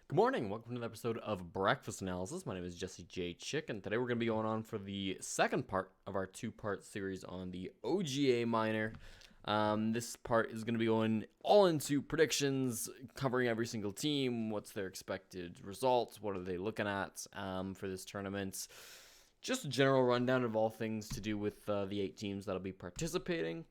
Good morning, welcome to another episode of Breakfast Analysis. My name is Jesse J. Chick, and today we're going to be going on for the second part of our two-part series on the OGA Minor. This part is going to be going all into predictions, covering every single team, what's their expected results, what are they looking at for this tournament. Just a general rundown of all things to do with the 8 teams that'll be participating.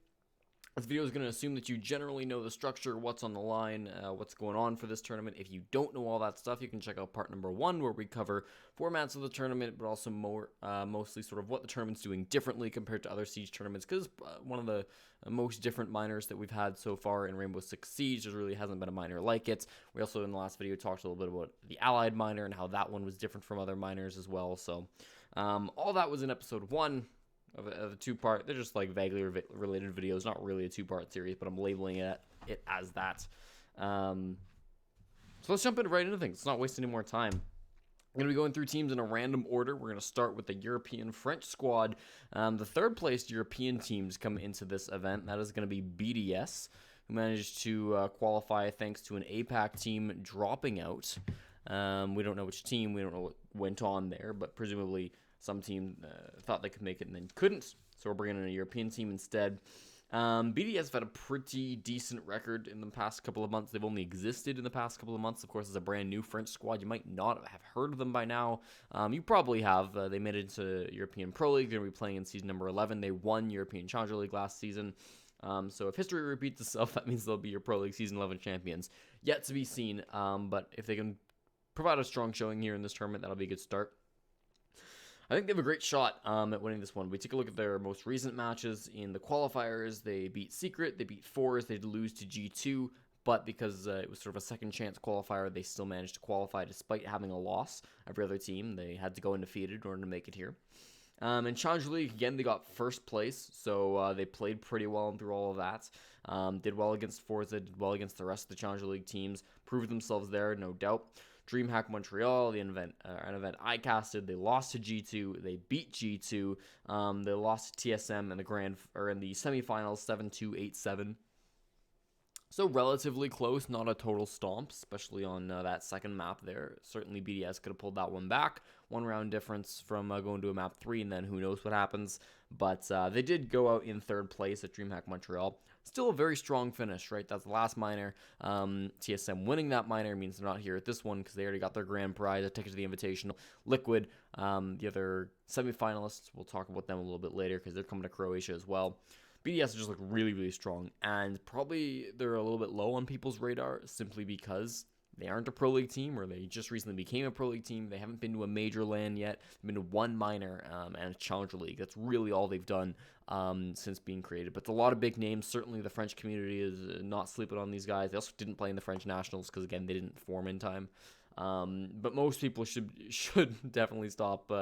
This video is going to assume that you generally know the structure, what's on the line, what's going on for this tournament. If you don't know all that stuff, you can check out part number 1, where we cover formats of the tournament, but also mostly sort of what the tournament's doing differently compared to other Siege tournaments, because one of the most different minors that we've had so far in Rainbow Six Siege, there really hasn't been a minor like it. We also, in the last video, talked a little bit about the Allied minor and how that one was different from other minors as well. So all that was in episode 1. Of a two-part. They're just like vaguely related videos, not really a two-part series, but I'm labeling it as that. So let's jump right into things. Let's not waste any more time. I'm going to be going through teams in a random order. We're going to start with the European French squad. The third-placed European teams come into this event. That is going to be BDS, who managed to qualify thanks to an APAC team dropping out. We don't know which team. We don't know what went on there, but presumably some team thought they could make it and then couldn't, so we're bringing in a European team instead. BDS have had a pretty decent record in the past couple of months. They've only existed in the past couple of months. Of course, as a brand new French squad, you might not have heard of them by now. You probably have. They made it into European Pro League. They're going to be playing in season number 11. They won European Challenger League last season. So if history repeats itself, that means they'll be your Pro League season 11 champions. Yet to be seen, but if they can provide a strong showing here in this tournament, that'll be a good start. I think they have a great shot at winning this one. We take a look at their most recent matches in the qualifiers. They beat Secret, they beat Fours, they did lose to G2, but because it was sort of a second chance qualifier, they still managed to qualify despite having a loss. Every other team, they had to go undefeated in order to make it here. In Challenger League, again, they got first place, so they played pretty well through all of that. Did well against Forza, did well against the rest of the Challenger League teams, proved themselves there, no doubt. DreamHack Montreal, an event I casted, they lost to G2, they beat G2, they lost to TSM in the semifinals 7-2, 8-7. So relatively close, not a total stomp, especially on that second map there. Certainly BDS could have pulled that one back. 1 round difference from going to a map 3, and then who knows what happens. But they did go out in third place at DreamHack Montreal. Still a very strong finish, right? That's the last minor. TSM winning that minor means they're not here at this one because they already got their grand prize, a ticket to the Invitational. Liquid, the other semifinalists, we'll talk about them a little bit later because they're coming to Croatia as well. BDS just look really, really strong, and probably they're a little bit low on people's radar simply because they aren't a Pro League team, or they just recently became a Pro League team. They haven't been to a major LAN yet. They've been to 1 minor and a Challenger League. That's really all they've done since being created. But it's a lot of big names. Certainly the French community is not sleeping on these guys. They also didn't play in the French Nationals because, again, they didn't form in time. But most people should definitely stop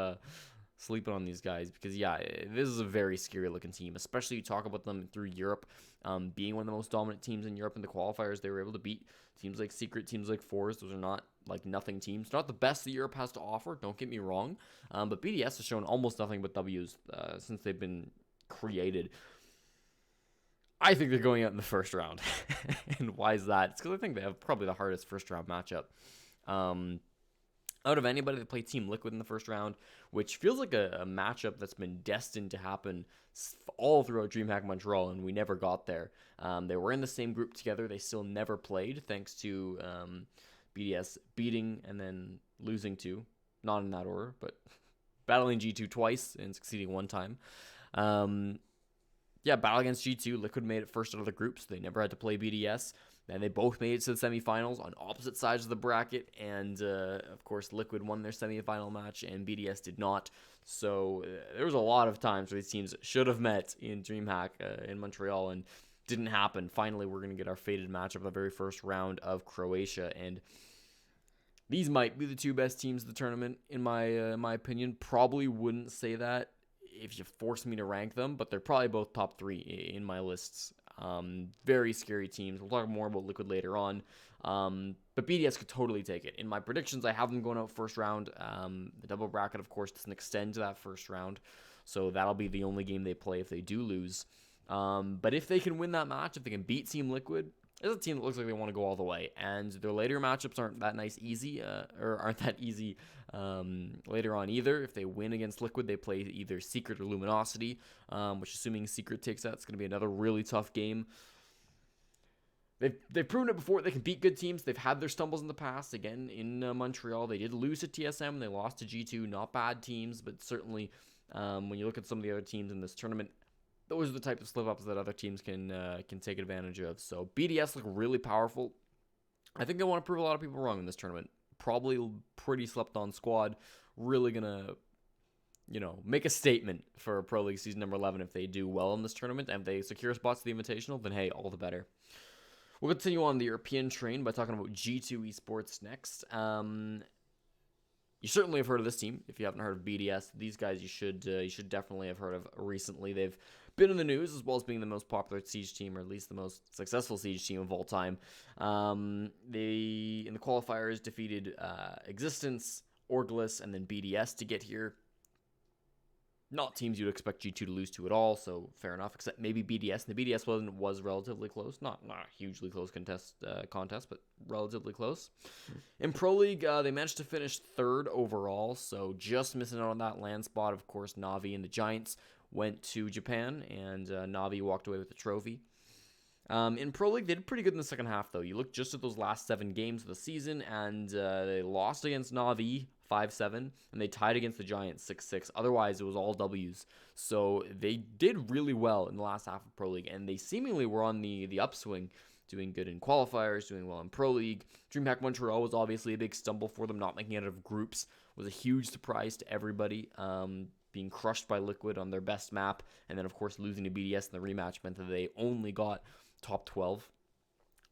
sleeping on these guys because, yeah, this is a very scary looking team, especially you talk about them through Europe, being one of the most dominant teams in Europe in the qualifiers. They were able to beat teams like Secret, teams like Fours. Those are not like nothing teams, not the best that Europe has to offer, don't get me wrong, but BDS has shown almost nothing but W's since they've been created. I think they're going out in the first round. And why is that? It's because I think they have probably the hardest first round matchup out of anybody that played Team Liquid in the first round, which feels like a matchup that's been destined to happen all throughout DreamHack Montreal, and we never got there. They were in the same group together. They still never played, thanks to BDS beating and then losing to, not in that order, but battling G2 twice and succeeding 1 time. Battle against G2. Liquid made it first out of the group, so they never had to play BDS. Then they both made it to the semifinals on opposite sides of the bracket, and of course Liquid won their semifinal match and BDS did not. So there was a lot of times where these teams should have met in DreamHack in Montreal and didn't happen. Finally, we're going to get our fated matchup of the very first round of Croatia, and these might be the 2 best teams of the tournament in my opinion. Probably wouldn't say that if you force me to rank them, but they're probably both top 3 in my lists. Very scary teams. We'll talk more about Liquid later on. But BDS could totally take it. In my predictions, I have them going out first round. The double bracket, of course, doesn't extend to that first round. So that'll be the only game they play if they do lose. But if they can win that match, if they can beat Team Liquid, is a team that looks like they want to go all the way, and their later matchups aren't that easy, or aren't that easy later on either. If they win against Liquid, they play either Secret or Luminosity, which, assuming Secret takes that, it's going to be another really tough game. They've proven it before. They can beat good teams. They've had their stumbles in the past. Again, in Montreal, they did lose to TSM. They lost to G2. Not bad teams, but certainly when you look at some of the other teams in this tournament, those are the type of slip-ups that other teams can take advantage of. So BDS look really powerful. I think they want to prove a lot of people wrong in this tournament. Probably pretty slept-on squad. Really going to, make a statement for Pro League season number 11 if they do well in this tournament. And if they secure spots to the Invitational, then hey, all the better. We'll continue on the European train by talking about G2 Esports next. You certainly have heard of this team. If you haven't heard of BDS, these guys you should definitely have heard of recently. They've been in the news as well as being the most popular Siege team, or at least the most successful Siege team of all time. They, in the qualifiers, defeated Existence, Orglis, and then BDS to get here. Not teams you'd expect G2 to lose to at all, so fair enough, except maybe BDS. And the BDS was relatively close. Not a hugely close contest, but relatively close. In Pro League, they managed to finish third overall, so just missing out on that land spot. Of course, Navi and the Giants went to Japan, and Navi walked away with the trophy. In Pro League, they did pretty good in the second half, though. You look just at those last 7 games of the season, and they lost against Navi 5-7, and they tied against the Giants 6-6. Otherwise, it was all W's. So they did really well in the last half of Pro League, and they seemingly were on the upswing, doing good in qualifiers, doing well in Pro League. DreamHack Montreal was obviously a big stumble for them. Not making it out of groups was a huge surprise to everybody. Being crushed by Liquid on their best map, and then, of course, losing to BDS in the rematch meant that they only got top 12,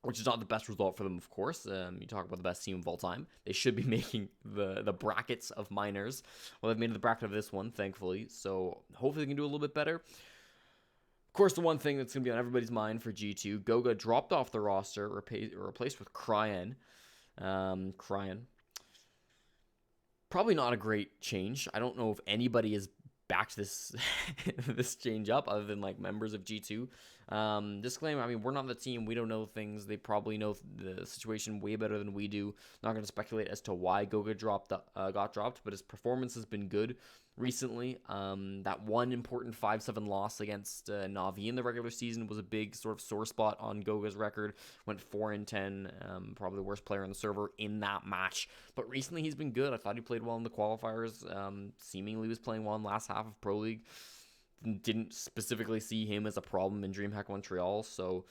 which is not the best result for them, of course. You talk about the best team of all time. They should be making the brackets of minors. Well, they've made the bracket of this one, thankfully, so hopefully they can do a little bit better. Of course, the one thing that's going to be on everybody's mind for G2, Goga dropped off the roster, replaced with Cryan. Cryan. Probably not a great change. I don't know if anybody is backed this this change up other than like members of G2. Disclaimer, I mean, we're not the team. We don't know things. They probably know the situation way better than we do. Not going to speculate as to why Goga got dropped, but his performance has been good recently. That one important 5-7 loss against Navi in the regular season was a big sort of sore spot on Goga's record. Went 4-10, probably the worst player on the server in that match. But recently he's been good. I thought he played well in the qualifiers. Seemingly was playing well in the last half of Pro League. Didn't specifically see him as a problem in DreamHack Montreal, so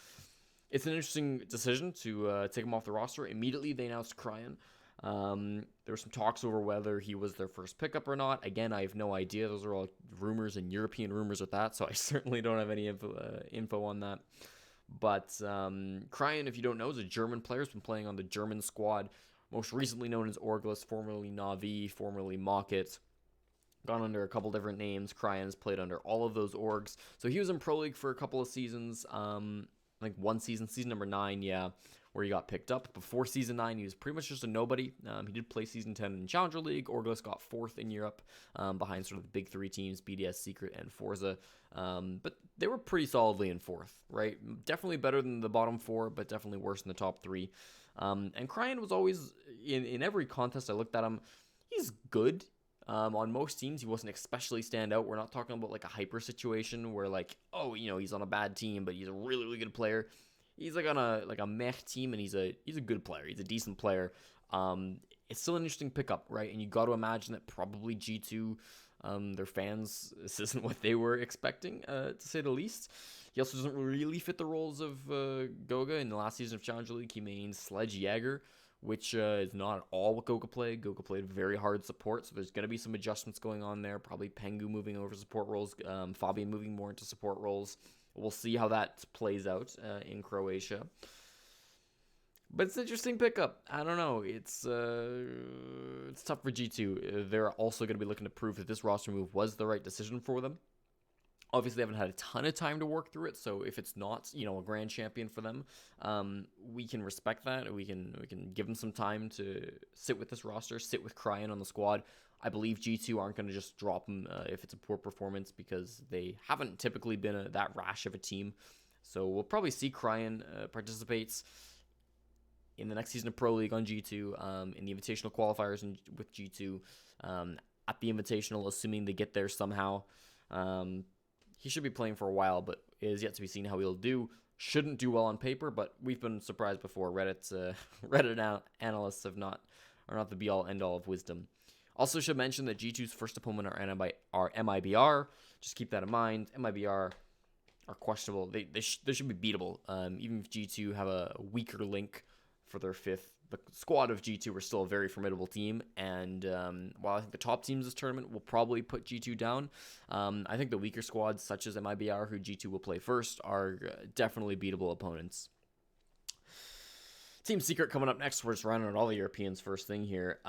it's an interesting decision to take him off the roster. Immediately they announced Cryan. There were some talks over whether he was their first pickup or not. Again, I have no idea. Those are all rumors and European rumors at that, so I certainly don't have any info on that. But Cryan, if you don't know, is a German player. He's been playing on the German squad, most recently known as Orglis, formerly Navi, formerly Mocket. Gone under a couple different names. Cryan's played under all of those orgs. So he was in Pro League for a couple of seasons. I think one season number 9, yeah, where he got picked up. Before season 9, he was pretty much just a nobody. He did play season 10 in Challenger League. Orglis got 4th in Europe, behind sort of the big 3 teams, BDS, Secret, and Forza. But they were pretty solidly in 4th, right? Definitely better than the bottom 4, but definitely worse than the top 3. And Cryan was always, in every contest I looked at him, he's good. On most teams, he wasn't especially stand out. We're not talking about like a hyper situation where like, oh, he's on a bad team, but he's a really, really good player. He's like on a meh team, and he's a good player. He's a decent player. It's still an interesting pickup, right? And you got to imagine that probably G2, their fans, this isn't what they were expecting, to say the least. He also doesn't really fit the roles of Goga. In the last season of Challenger League, he main Sledge Jäger, which is not at all what Goga played. Goga played very hard support, so there's going to be some adjustments going on there. Probably Pengu moving over support roles, Fabian moving more into support roles. We'll see how that plays out in Croatia. But it's an interesting pickup. I don't know. It's tough for G2. They're also going to be looking to prove that this roster move was the right decision for them. Obviously, they haven't had a ton of time to work through it, so if it's not, a grand champion for them, we can respect that. We can give them some time to sit with this roster, sit with Cryan on the squad. I believe G2 aren't going to just drop him if it's a poor performance, because they haven't typically been that rash of a team. So we'll probably see Cryan participates in the next season of Pro League on G2, in the Invitational qualifiers with G2, at the Invitational, assuming they get there somehow. He should be playing for a while, but it is yet to be seen how he'll do. Shouldn't do well on paper, but we've been surprised before. Reddit analysts are not the be-all, end-all of wisdom. Also should mention that G2's first opponent are MIBR. Just keep that in mind. MIBR are questionable. They should be beatable. Even if G2 have a weaker link for their fifth, the squad of G2 are still a very formidable team. And while I think the top teams this tournament will probably put G2 down, I think the weaker squads, such as MIBR, who G2 will play first, are definitely beatable opponents. Team Secret coming up next. We're just running out all the Europeans first thing here.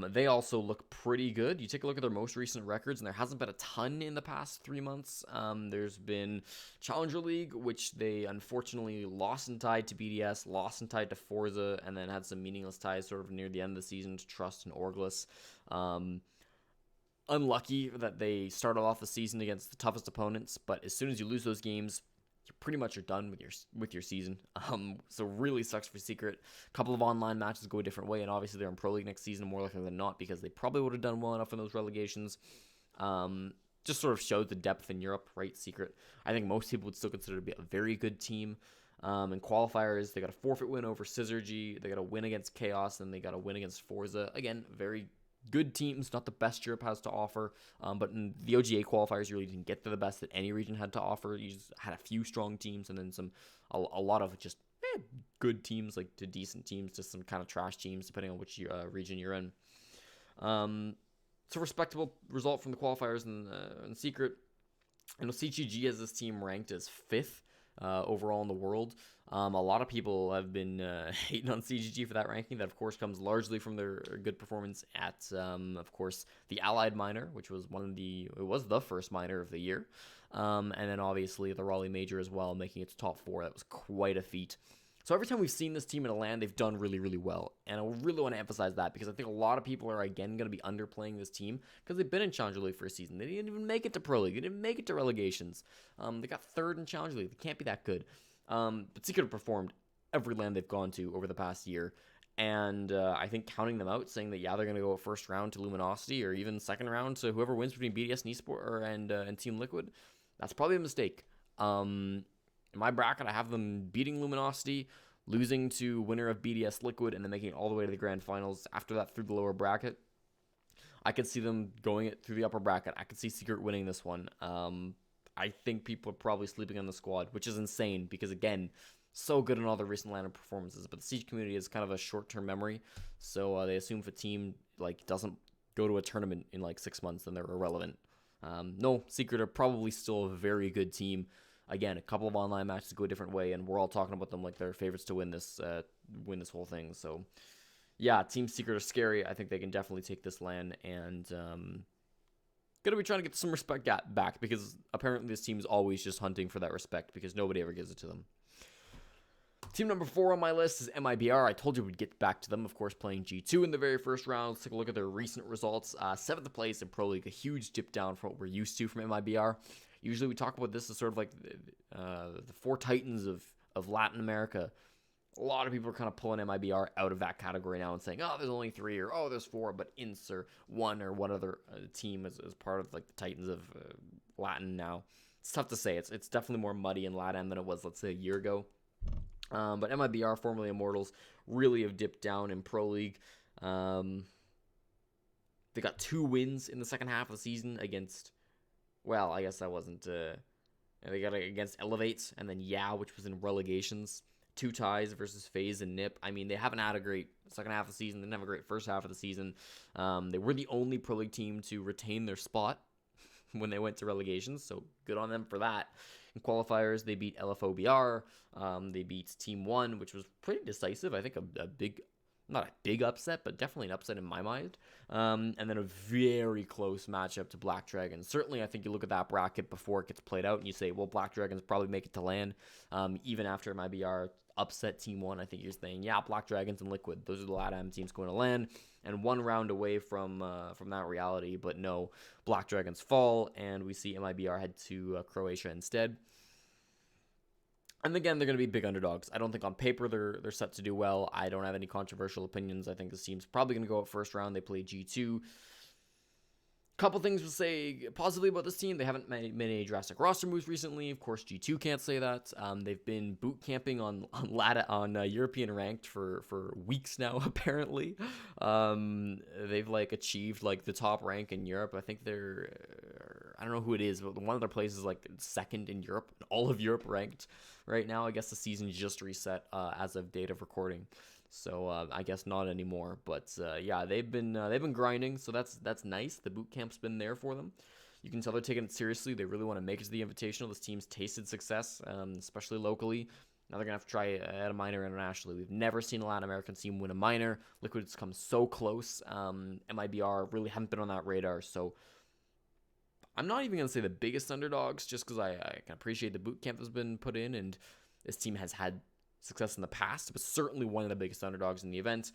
They also look pretty good. You take a look at their most recent records, and there hasn't been a ton in the past 3 months. There's been Challenger League, which they unfortunately lost and tied to BDS, lost and tied to Forza, and then had some meaningless ties sort of near the end of the season to Trust and Orglis. Unlucky that they started off the season against the toughest opponents, but as soon as you lose those games, you pretty much are done with your season. So really sucks for Secret. A couple of online matches go a different way, and obviously they're in Pro League next season more likely than not because they probably would have done well enough in those relegations. Just sort of showed the depth in Europe, right? Secret, I think most people would still consider to be a very good team. In qualifiers, they got a forfeit win over Syzygy, they got a win against Chaos, and they got a win against Forza. Again, very good teams, not the best Europe has to offer, but in the OGA qualifiers, you really didn't get to the best that any region had to offer. You just had a few strong teams, and then a lot of just good teams, like to decent teams, to some kind of trash teams, depending on which region you're in. So respectable result from the qualifiers in Secret. And CGG has this team ranked as 5th overall in the world. A lot of people have been hating on CGG for that ranking. That, of course, comes largely from their good performance at, of course, the Allied Minor, which was it was the first minor of the year. And then, obviously, the Raleigh Major as well, making its top 4. That was quite a feat. So every time we've seen this team in a LAN, they've done really, really well. And I really want to emphasize that because I think a lot of people are, again, going to be underplaying this team because they've been in Challenger League for a season. They didn't even make it to Pro League. They didn't make it to relegations. They got 3rd in Challenger League. They can't be that good. But Secret have performed every LAN they've gone to over the past year. And I think counting them out, saying that, yeah, they're going to go first round to Luminosity or even second round to whoever wins between BDS and Esport and Team Liquid, that's probably a mistake. In my bracket, I have them beating Luminosity, losing to winner of BDS Liquid, and then making it all the way to the grand finals. After that, through the lower bracket, I could see them going it through the upper bracket. I could see Secret winning this one. I think people are probably sleeping on the squad, which is insane because, again, so good in all their recent lineup performances. But the Siege community is kind of a short-term memory, so they assume if a team doesn't go to a tournament in 6 months, then they're irrelevant. No, Secret are probably still a very good team. Again, a couple of online matches go a different way, and we're all talking about them like they're favorites to win this whole thing. So, yeah, Team Secret are scary. I think they can definitely take this LAN, and gonna be trying to get some respect back because apparently this team is always just hunting for that respect because nobody ever gives it to them. Team number 4 on my list is MIBR. I told you we'd get back to them, of course, playing G2 in the very first round. Let's take a look at their recent results. 7th place in Pro League, a huge dip down from what we're used to from MIBR. Usually we talk about this as sort of like the 4 titans of Latin America. A lot of people are kind of pulling MIBR out of that category now and saying, oh, there's only 3 or oh, there's 4, but Ints or one other team is part of the titans of Latin now. It's tough to say. It's definitely more muddy in Latin than it was, let's say, a year ago. But MIBR, formerly Immortals, really have dipped down in Pro League. They got 2 wins in the second half of the season against, well, I guess that wasn't, they got against Elevates and then which was in relegations. 2 ties versus FaZe and NiP. I mean, they haven't had a great second half of the season. They didn't have a great first half of the season. They were the only Pro League team to retain their spot when they went to relegations, so good on them for that. In qualifiers, they beat LFOBR. They beat Team 1, which was pretty decisive. I think a big, not a big upset, but definitely an upset in my mind. And then a very close matchup to Black Dragons. Certainly, I think you look at that bracket before it gets played out and you say, well, Black Dragons probably make it to LAN. Even after MIBR upset Team 1, I think you're saying, yeah, Black Dragons and Liquid. Those are the LATAM teams going to LAN. And 1 round away from that reality. But no, Black Dragons fall, and we see MIBR head to Croatia instead. And again, they're going to be big underdogs. I don't think on paper they're set to do well. I don't have any controversial opinions. I think this team's probably going to go out first round. They play G2. Couple things to say positively about this team. They haven't made any drastic roster moves recently. Of course, G2 can't say that. They've been boot camping on European ranked for weeks now. Apparently, they've like achieved like the top rank in Europe. I think they're I don't know who it is, but one of their places is like second in Europe, all of Europe ranked right now. I guess the season just reset as of date of recording. So I guess not anymore, but yeah, they've been grinding, so that's nice. The boot camp's been there for them. You can tell they're taking it seriously. They really want to make it to the Invitational. This team's tasted success, especially locally. Now they're gonna have to try at a minor internationally. We've never seen a Latin American team win a minor. Liquid's come so close. MIBR really haven't been on that radar, so I'm not even gonna say the biggest underdogs, just because I can appreciate the boot camp that's been put in, and this team has had success in the past, but certainly one of the biggest underdogs in the event.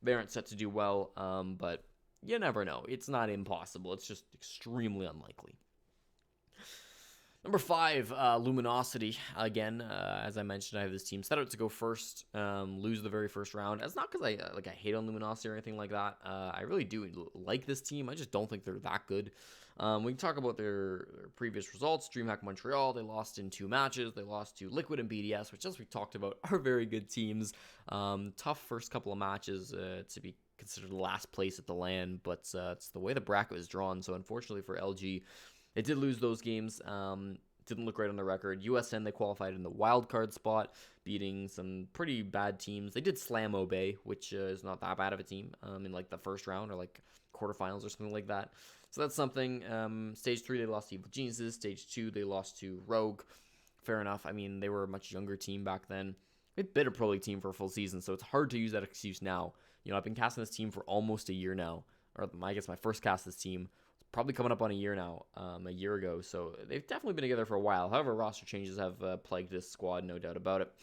They aren't set to do well, but you never know. It's not impossible. It's just extremely unlikely. Number 5, Luminosity. Again, as I mentioned, I have this team set out to go first, lose the very first round. It's not because I hate on Luminosity or anything like that. I really do like this team. I just don't think they're that good. We can talk about their previous results. DreamHack Montreal, they lost in 2 matches. They lost to Liquid and BDS, which, as we talked about, are very good teams. Tough first couple of matches to be considered last place at the LAN, but it's the way the bracket was drawn. So unfortunately for LG, they did lose those games. Didn't look right on the record. USN, they qualified in the wild card spot, beating some pretty bad teams. They did slam Obey, which is not that bad of a team, in like the first round or like quarterfinals or something like that. So that's something. Stage 3, they lost to Evil Geniuses. Stage 2, they lost to Rogue. Fair enough. I mean, they were a much younger team back then. They've been a Pro League team for a full season, so it's hard to use that excuse now. You know, I've been casting this team for almost a year now, or I guess my first cast this team probably coming up on a year now, a year ago. So they've definitely been together for a while. However, roster changes have plagued this squad, no doubt about it.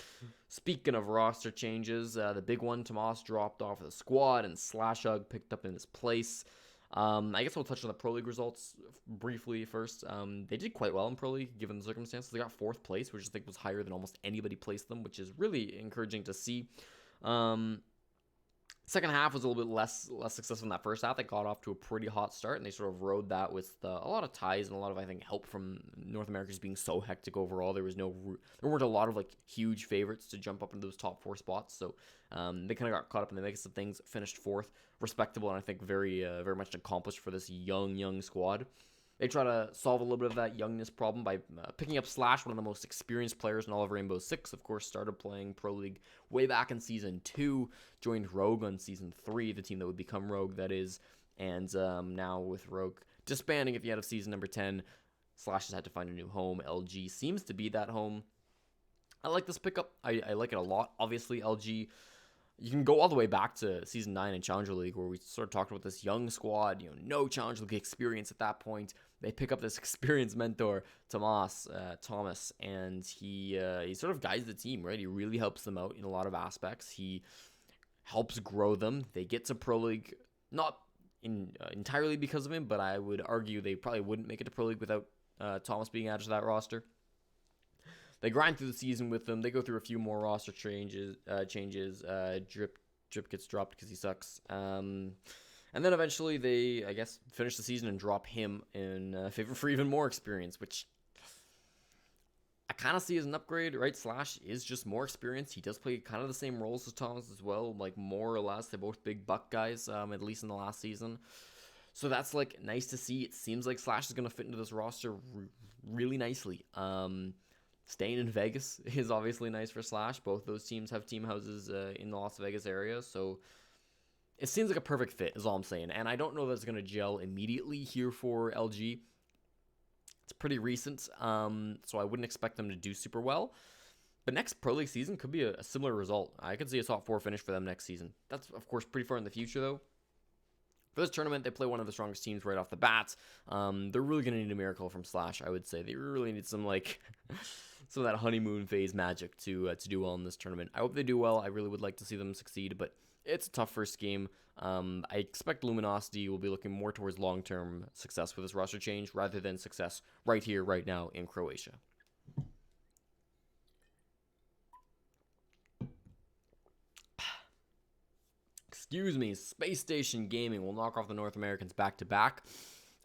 Speaking of roster changes, the big one, Tomas dropped off of the squad and Slashug picked up in his place. I guess we'll touch on the Pro League results briefly first. They did quite well in Pro League, given the circumstances. They got 4th place, which I think was higher than almost anybody placed them, which is really encouraging to see. Second half was a little bit less successful in that first half. They got off to a pretty hot start, and they sort of rode that with a lot of ties and a lot of, I think, help from North America just being so hectic overall. There weren't a lot of like huge favorites to jump up into those top 4 spots, so they kind of got caught up in the mix of things. Finished 4th, respectable, and I think very much accomplished for this young squad. They try to solve a little bit of that youngness problem by picking up Slash, one of the most experienced players in all of Rainbow Six. Of course, started playing Pro League way back in Season 2, joined Rogue on Season 3, the team that would become Rogue, that is. And now with Rogue disbanding at the end of Season number 10, Slash has had to find a new home. LG seems to be that home. I like this pickup. I like it a lot. Obviously, LG... You can go all the way back to Season 9 in Challenger League, where we sort of talked about this young squad, no Challenger League experience at that point. They pick up this experienced mentor, Thomas, and he sort of guides the team, right? He really helps them out in a lot of aspects. He helps grow them. They get to Pro League, not entirely because of him, but I would argue they probably wouldn't make it to Pro League without Thomas being added to that roster. They grind through the season with them. They go through a few more roster changes. Drip gets dropped because he sucks. And then eventually they, I guess, finish the season and drop him in favor for even more experience, which I kind of see as an upgrade, right? Slash is just more experience. He does play kind of the same roles as Thomas as well, like more or less. They're both big buck guys, at least in the last season. So that's like nice to see. It seems like Slash is going to fit into this roster really nicely. Staying in Vegas is obviously nice for Slash. Both those teams have team houses in the Las Vegas area, so it seems like a perfect fit is all I'm saying. And I don't know that it's going to gel immediately here for LG. It's pretty recent, so I wouldn't expect them to do super well. But next Pro League season could be a similar result. I could see a top 4 finish for them next season. That's, of course, pretty far in the future, though. For this tournament, they play one of the strongest teams right off the bat. They're really going to need a miracle from Slash, I would say. They really need some, like... some of that honeymoon phase magic to do well in this tournament. I hope they do well. I really would like to see them succeed, but it's a tough first game. I expect Luminosity will be looking more towards long-term success with this roster change rather than success right here, right now in Croatia. Space Station Gaming will knock off the North Americans back-to-back.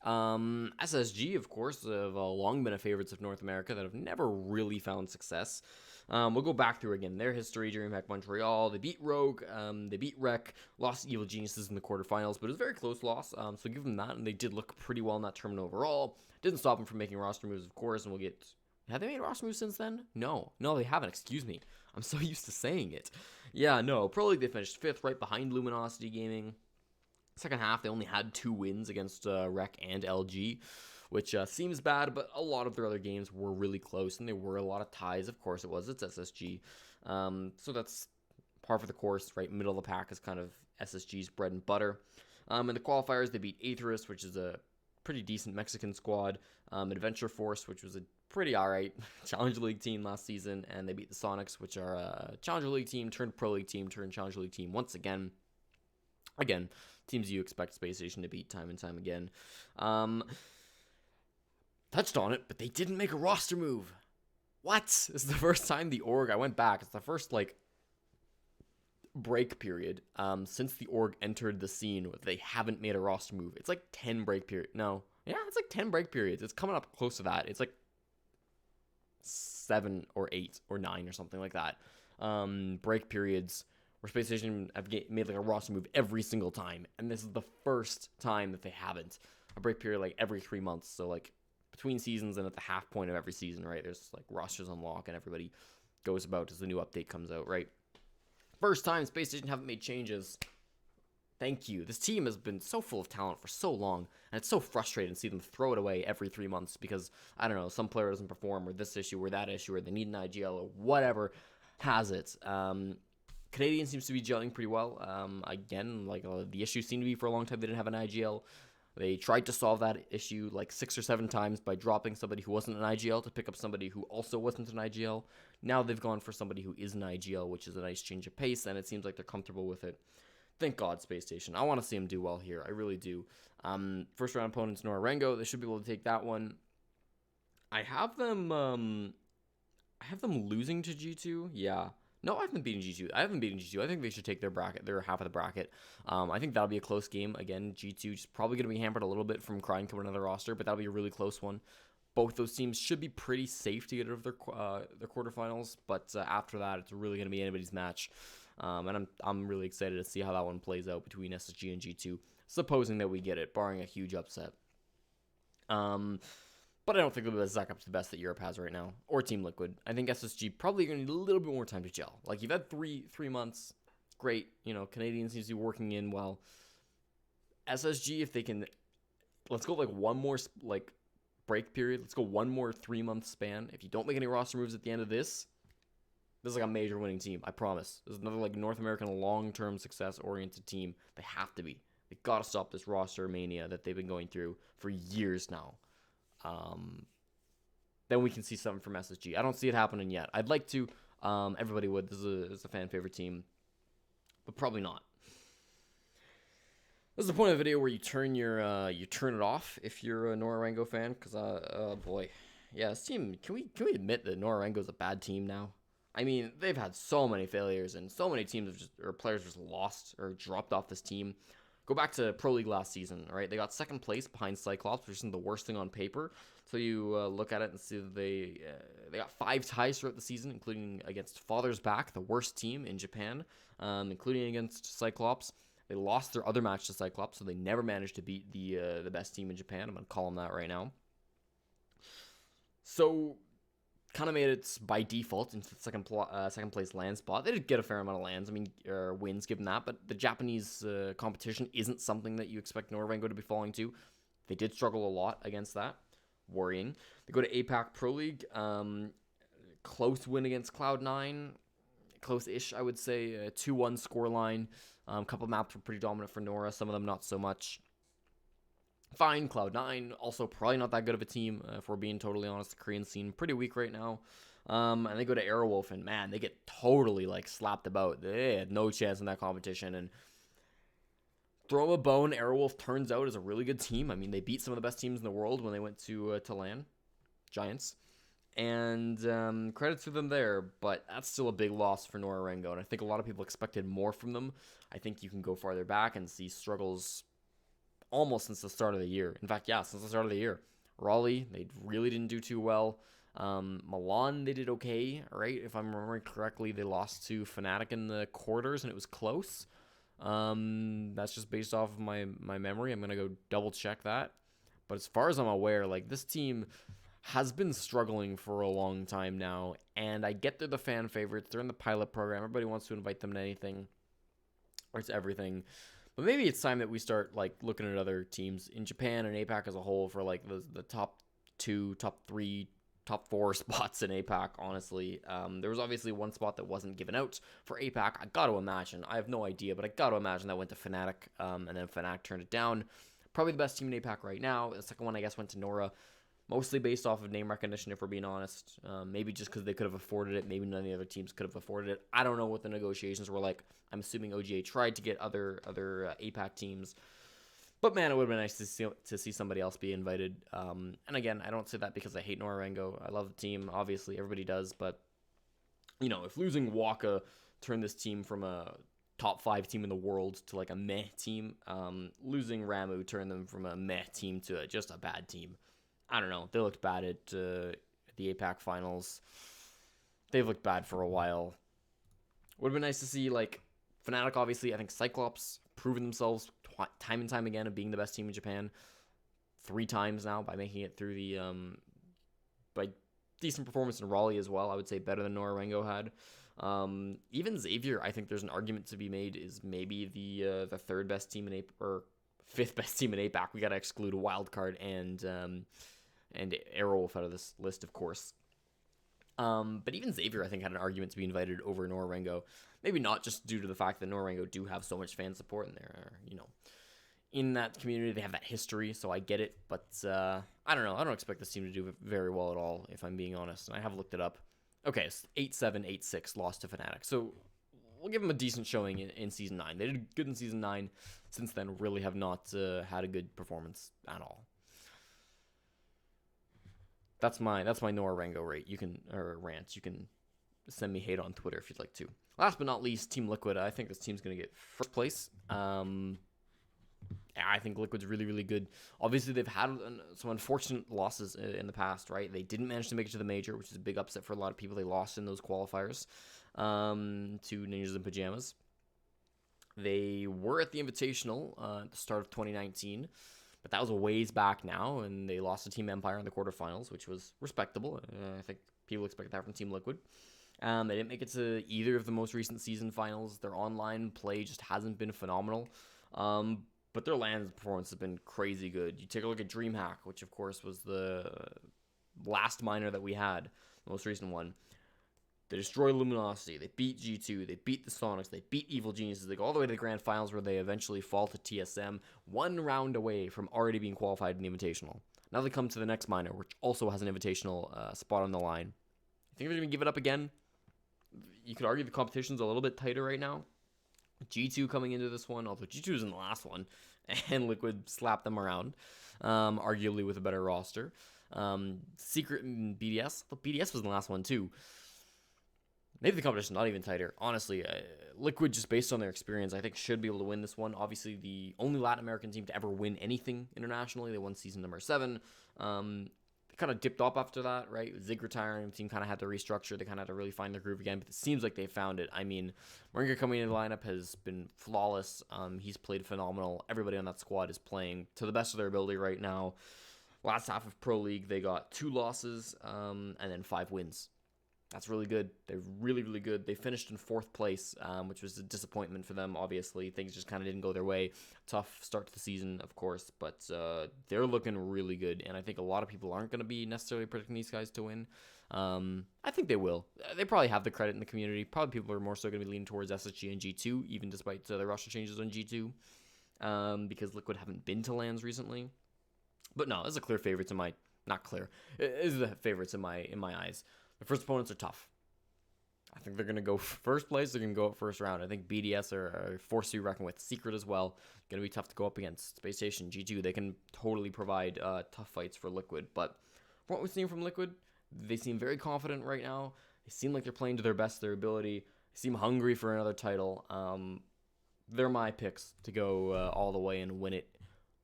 SSG, of course, have long been a favorites of North America that have never really found success. We'll go back through again their history. DreamHack Montreal, they beat Rogue, they beat Rec, lost Evil Geniuses in the quarterfinals, but it was a very close loss, so give them that, and they did look pretty well in that tournament overall. Didn't stop them from making roster moves, of course, and we'll get... Have they made roster moves since then? No, they haven't, excuse me. I'm so used to saying it. Yeah, no, Pro League, they finished 5th, right behind Luminosity Gaming. Second half, they only had 2 wins against Rec and LG, which seems bad, but a lot of their other games were really close, and there were a lot of ties. Of course it was. It's SSG. So that's par for the course, right? Middle of the pack is kind of SSG's bread and butter. In the qualifiers, they beat Aetherus, which is a pretty decent Mexican squad. Adventure Force, which was a pretty alright Challenger League team last season, and they beat the Sonics, which are a Challenger League team, turned Pro League team, turned Challenger League team once again. Again, teams you expect Space Station to beat time and time again. Touched on it, but they didn't make a roster move. What? This is the first time the org, I went back, it's the first, break period since the org entered the scene where they haven't made a roster move. It's 10 break period. No. Yeah, it's 10 break periods. It's coming up close to that. It's 7 or 8 or 9 or something like that. Break periods where Space Station have made a roster move every single time, and this is the first time that they haven't. A break period every 3 months, so between seasons and at the half point of every season, right? There's rosters unlock and everybody goes about as the new update comes out, right? First time Space Station haven't made changes. Thank you. This team has been so full of talent for so long, and it's so frustrating to see them throw it away every 3 months because, I don't know, some player doesn't perform, or this issue, or that issue, or they need an IGL, or whatever has it. Canadian seems to be gelling pretty well. Again, the issue seemed to be for a long time they didn't have an IGL. They tried to solve that issue 6 or 7 times by dropping somebody who wasn't an IGL to pick up somebody who also wasn't an IGL. Now they've gone for somebody who is an IGL, which is a nice change of pace, and it seems like they're comfortable with it. Thank God, Space Station. I want to see them do well here. I really do. First round opponents, Norengo. They should be able to take that one. I have them losing to G2. Yeah. No, I haven't beaten G2. I think they should take their bracket, their half of the bracket. I think that'll be a close game. Again, G2 is probably going to be hampered a little bit from Crying coming another roster, but that'll be a really close one. Both those teams should be pretty safe to get out of their quarterfinals, but after that, it's really going to be anybody's match. And I'm really excited to see how that one plays out between SSG and G2, supposing that we get it, barring a huge upset. But I don't think the Zac Up's the best that Europe has right now, or Team Liquid. I think SSG probably going to need a little bit more time to gel. You've had three months, great. Canadian seems to be working in well. SSG, if they can, let's go one more break period. Let's go one more 3-month span. If you don't make any roster moves at the end of this is a major winning team. I promise. This is another North American long-term success-oriented team. They have to be. They got to stop this roster mania that they've been going through for years now. Then we can see something from SSG. I don't see it happening yet. I'd like to. Everybody would. This is a fan favorite team, but probably not. This is the point of the video where you turn you turn it off if you're a Norengo fan, because oh boy, yeah, this team. Can we admit that Norengo is a bad team now? I mean, they've had so many failures, and so many teams players just lost or dropped off this team. Go back to Pro League last season, right? They got second place behind Cyclops, which isn't the worst thing on paper. So you look at it and see that they got 5 ties throughout the season, including against Father's Back, the worst team in Japan, including against Cyclops. They lost their other match to Cyclops, so they never managed to beat the best team in Japan. I'm going to call them that right now. So kind of made it by default into the second place land spot. They did get a fair amount of lands, wins given that, but the Japanese competition isn't something that you expect Norengo to be falling to. They did struggle a lot against that. Worrying. They go to APAC Pro League. Close win against Cloud9. Close-ish, I would say. 2-1 scoreline. A couple maps were pretty dominant for Nora. Some of them not so much. Fine, Cloud9, also probably not that good of a team, if we're being totally honest. The Korean scene, pretty weak right now. And they go to Airwolf, and man, they get totally, slapped about. They had no chance in that competition, and throw 'em a bone, Airwolf turns out is a really good team. I mean, they beat some of the best teams in the world when they went to LAN, Giants. And credit to them there, but that's still a big loss for Norengo, and I think a lot of people expected more from them. I think you can go farther back and see struggles almost since the start of the year. In fact, yeah, since the start of the year. Raleigh, they really didn't do too well. Milan, they did okay, right? If I'm remembering correctly, they lost to Fnatic in the quarters, and it was close. That's just based off of my memory. I'm going to go double check that. But as far as I'm aware, like, this team has been struggling for a long time now, and I get they're the fan favorites. They're in the pilot program. Everybody wants to invite them to anything, or to everything. But maybe it's time that we start, like, looking at other teams in Japan and APAC as a whole for, like, the top 2, top 3, top 4 spots in APAC, honestly. There was obviously one spot that wasn't given out for APAC. I got to imagine. I have no idea, but I got to imagine that went to Fnatic, and then Fnatic turned it down. Probably the best team in APAC right now. The second one, I guess, went to Nora. Mostly based off of name recognition, if we're being honest. Maybe just because they could have afforded it. Maybe none of the other teams could have afforded it. I don't know what the negotiations were like. I'm assuming OGA tried to get other APAC teams. But, man, it would have been nice to see somebody else be invited. And, again, I don't say that because I hate Norengo. I love the team. Obviously, everybody does. But, you know, if losing Waka turned this team from a top 5 team in the world to, like, a meh team, losing Ramu turned them from a meh team to just a bad team. I don't know. They looked bad at the APAC finals. They've looked bad for a while. Would have been nice to see, like, Fnatic, obviously. I think Cyclops proven themselves time and time again of being the best team in Japan 3 times now by making it through the by decent performance in Raleigh as well. I would say better than Norengo had. Even Xavier, I think there's an argument to be made, is maybe the 3rd best team in APAC, or 5th best team in APAC. We got to exclude Wildcard and Airwolf out of this list, of course. But even Xavier, I think, had an argument to be invited over Norengo. Maybe not just due to the fact that Norengo do have so much fan support, and they're, you know, in that community, they have that history, so I get it. But I don't know. I don't expect this team to do very well at all, if I'm being honest. And I have looked it up. Okay, it's 8-7, 8-6, lost to Fnatic. So we'll give them a decent showing in Season 9. They did good in Season 9. Since then, really have not had a good performance at all. That's my Norengo rant. You can send me hate on Twitter if you'd like to. Last but not least, Team Liquid. I think this team's going to get first place. I think Liquid's really, really good. Obviously, they've had some unfortunate losses in the past, right? They didn't manage to make it to the major, which is a big upset for a lot of people. They lost in those qualifiers to Ninjas in Pajamas. They were at the Invitational at the start of 2019, but that was a ways back now, and they lost to Team Empire in the quarterfinals, which was respectable. I think people expect that from Team Liquid. They didn't make it to either of the most recent season finals. Their online play just hasn't been phenomenal. But their LANs performance has been crazy good. You take a look at DreamHack, which, of course, was the last minor that we had, the most recent one. They destroyed Luminosity. They beat G2. They beat the Sonics. They beat Evil Geniuses. They go all the way to the grand finals where they eventually fall to TSM, 1 round away from already being qualified in the Invitational. Now they come to the next minor, which also has an Invitational spot on the line. You think they're going to give it up again? You could argue the competition's a little bit tighter right now. G2 coming into this one, although G2 was in the last one, and Liquid slapped them around, arguably with a better roster. Secret and BDS, but BDS was in the last one too. Maybe the competition's not even tighter. Honestly, Liquid, just based on their experience, I think should be able to win this one. Obviously, the only Latin American team to ever win anything internationally. They won season number 7. They kind of dipped off after that, right? Zig retiring, the team kind of had to restructure. They kind of had to really find their groove again, but it seems like they found it. I mean, Moringa coming into the lineup has been flawless. He's played phenomenal. Everybody on that squad is playing to the best of their ability right now. Last half of Pro League, they got 2 losses and then 5 wins. That's really good. They're really, really good. They finished in 4th place, which was a disappointment for them, obviously. Things just kind of didn't go their way. Tough start to the season, of course, but they're looking really good, and I think a lot of people aren't going to be necessarily predicting these guys to win. I think they will. They probably have the credit in the community. Probably people are more so going to be leaning towards SSG and G2, even despite the roster changes on G2, because Liquid haven't been to LANs recently. But no, it's a clear favorite in my... Not clear. It is the favorites in my eyes. The first opponents are tough. I think they're going to go first place. They're going to go up first round. I think BDS are a force to be reckoned with. Secret as well. Going to be tough to go up against. Space Station, G2, they can totally provide tough fights for Liquid. But from what we've seen from Liquid, They seem very confident right now. They seem like they're playing to their best of their ability. They seem hungry for another title. They're my picks to go all the way and win it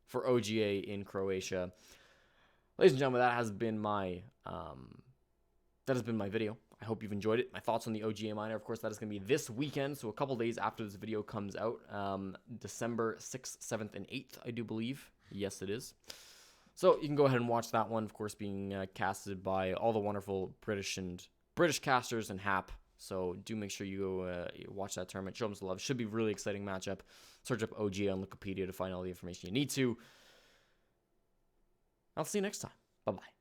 for OGA in Croatia. Ladies and gentlemen, that has been my video. I hope you've enjoyed it. My thoughts on the OGA Minor, of course, that is going to be this weekend, so a couple days after this video comes out. December 6th, 7th, and 8th, I do believe. Yes, it is. So you can go ahead and watch that one, of course, being casted by all the wonderful British casters and HAP. So do make sure you go watch that tournament. Show them some love. Should be a really exciting matchup. Search up OGA on Wikipedia to find all the information you need to. I'll see you next time. Bye-bye.